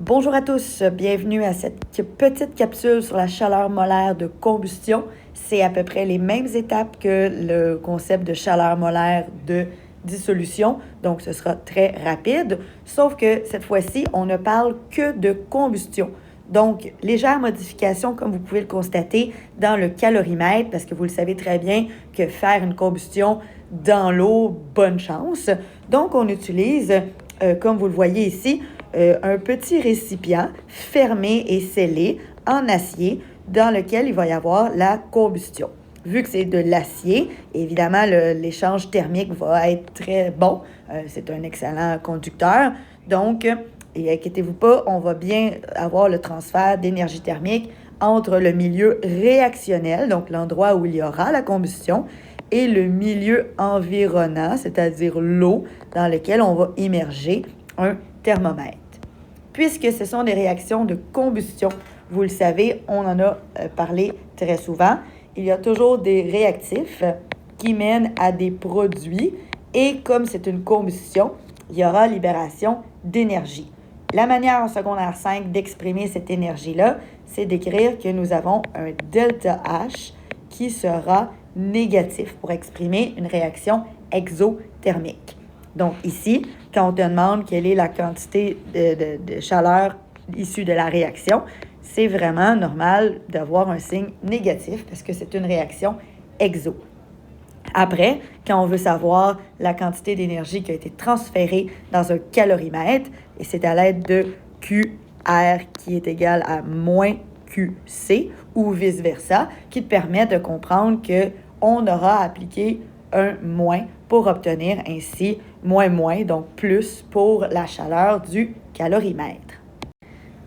Bonjour à tous, bienvenue à cette petite capsule sur la chaleur molaire de combustion. C'est à peu près les mêmes étapes que le concept de chaleur molaire de dissolution, donc ce sera très rapide, sauf que cette fois-ci, on ne parle que de combustion. Donc, légère modification, comme vous pouvez le constater, dans le calorimètre, parce que vous le savez très bien que faire une combustion dans l'eau, bonne chance. Donc, on utilise, comme vous le voyez ici, un petit récipient fermé et scellé en acier dans lequel il va y avoir la combustion. Vu que c'est de l'acier, évidemment, l'échange thermique va être très bon. C'est un excellent conducteur. Donc, et inquiétez-vous pas, on va bien avoir le transfert d'énergie thermique entre le milieu réactionnel, donc l'endroit où il y aura la combustion, et le milieu environnant, c'est-à-dire l'eau, dans lequel on va immerger un thermomètre. Puisque ce sont des réactions de combustion, vous le savez, on en a parlé très souvent, il y a toujours des réactifs qui mènent à des produits et comme c'est une combustion, il y aura libération d'énergie. La manière en secondaire 5 d'exprimer cette énergie-là, c'est d'écrire que nous avons un delta H qui sera négatif pour exprimer une réaction exothermique. Donc ici, quand on te demande quelle est la quantité de chaleur issue de la réaction, c'est vraiment normal d'avoir un signe négatif parce que c'est une réaction exo. Après, quand on veut savoir la quantité d'énergie qui a été transférée dans un calorimètre, et c'est à l'aide de QR qui est égal à moins QC ou vice-versa, qui te permet de comprendre qu'on aura appliqué un moins pour obtenir ainsi moins, donc plus pour la chaleur du calorimètre.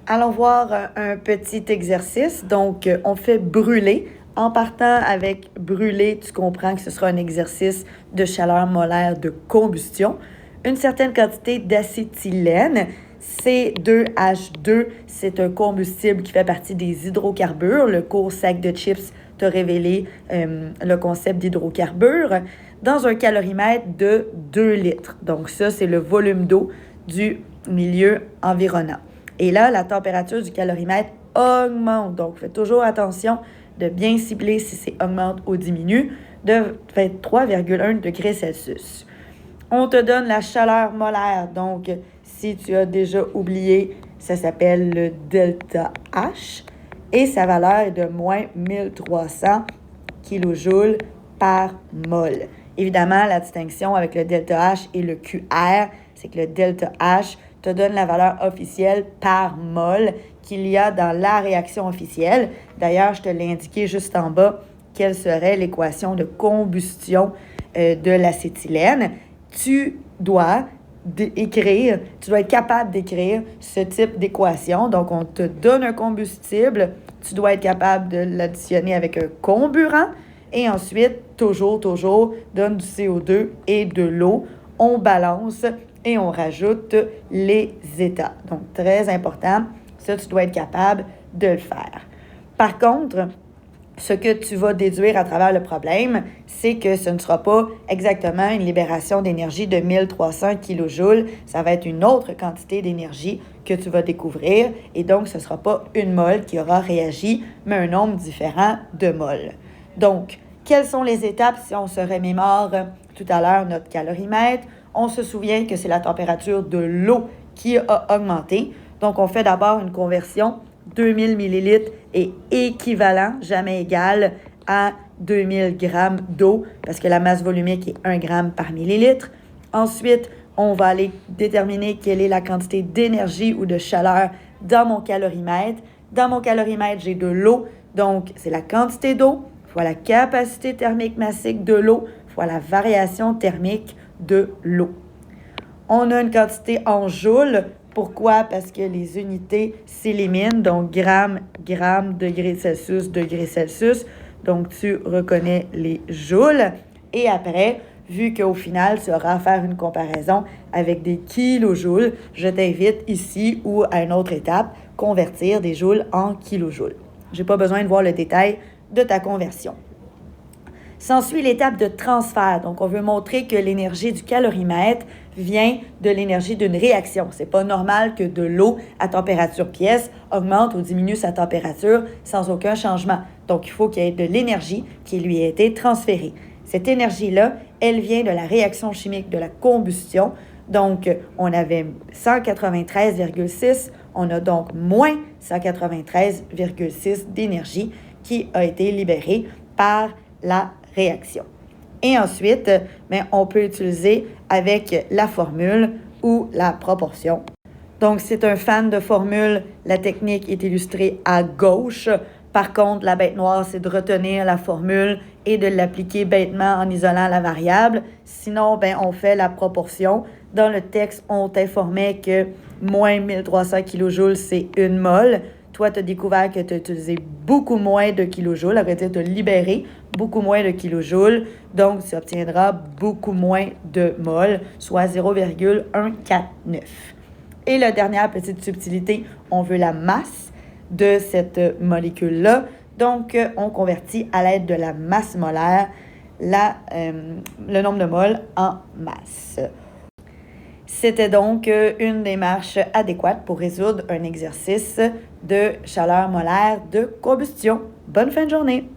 Allons voir un petit exercice. Donc, on fait brûler. En partant avec brûler, tu comprends que ce sera un exercice de chaleur molaire de combustion. Une certaine quantité d'acétylène, C2H2, c'est un combustible qui fait partie des hydrocarbures. Le cours sac de chips t'a révélé le concept d'hydrocarbures dans un calorimètre de 2 litres. Donc ça, c'est le volume d'eau du milieu environnant. Et là, la température du calorimètre augmente. Donc, faites toujours attention de bien cibler si c'est augmente ou diminue, de 23,1 degrés Celsius. On te donne la chaleur molaire. Donc, si tu as déjà oublié, ça s'appelle le delta H et sa valeur est de moins 1300 kJ par mol. Évidemment, la distinction avec le delta H et le QR, c'est que le delta H te donne la valeur officielle par mol qu'il y a dans la réaction officielle. D'ailleurs, je te l'ai indiqué juste en bas, quelle serait l'équation de combustion de l'acétylène. Tu dois être capable d'écrire ce type d'équation. Donc, on te donne un combustible, tu dois être capable de l'additionner avec un comburant et ensuite, toujours, donne du CO2 et de l'eau. On balance et on rajoute les états. Donc, très important, ça, tu dois être capable de le faire. Par contre, ce que tu vas déduire à travers le problème, c'est que ce ne sera pas exactement une libération d'énergie de 1300 kJ. Ça va être une autre quantité d'énergie que tu vas découvrir. Et donc, ce ne sera pas une mol qui aura réagi, mais un nombre différent de moles. Donc, quelles sont les étapes si on se remémore tout à l'heure notre calorimètre? On se souvient que c'est la température de l'eau qui a augmenté. Donc, on fait d'abord une conversion. 2000 ml est équivalent, jamais égal, à 2000 g d'eau parce que la masse volumique est 1 g par millilitre. Ensuite, on va aller déterminer quelle est la quantité d'énergie ou de chaleur dans mon calorimètre. Dans mon calorimètre, j'ai de l'eau, donc c'est la quantité d'eau fois la capacité thermique massique de l'eau fois la variation thermique de l'eau. On a une quantité en joules. Pourquoi? Parce que les unités s'éliminent, donc grammes, degrés Celsius, degrés Celsius. Donc, tu reconnais les joules. Et après, vu qu'au final, tu auras à faire une comparaison avec des kilojoules, je t'invite ici ou à une autre étape, convertir des joules en kilojoules. Je n'ai pas besoin de voir le détail de ta conversion. S'ensuit l'étape de transfert. Donc, on veut montrer que l'énergie du calorimètre vient de l'énergie d'une réaction. C'est pas normal que de l'eau à température pièce augmente ou diminue sa température sans aucun changement. Donc, il faut qu'il y ait de l'énergie qui lui ait été transférée. Cette énergie-là, elle vient de la réaction chimique de la combustion. Donc, on avait 193,6, on a donc moins 193,6 d'énergie qui a été libérée par la réaction. Et ensuite, on peut utiliser avec la formule ou la proportion. Donc, si tu es un fan de formule, la technique est illustrée à gauche. Par contre, la bête noire, c'est de retenir la formule et de l'appliquer bêtement en isolant la variable. Sinon, on fait la proportion. Dans le texte, on t'informait que moins 1300 kJ, c'est 1 mol. Toi, tu as découvert que tu as utilisé beaucoup moins de kilojoules. À vrai dire, tu as libéré beaucoup moins de kilojoules. Donc, tu obtiendras beaucoup moins de mol, soit 0,149. Et la dernière petite subtilité, on veut la masse de cette molécule-là. Donc, on convertit à l'aide de la masse molaire le nombre de moles en masse. C'était donc une démarche adéquate pour résoudre un exercice de chaleur molaire de combustion. Bonne fin de journée!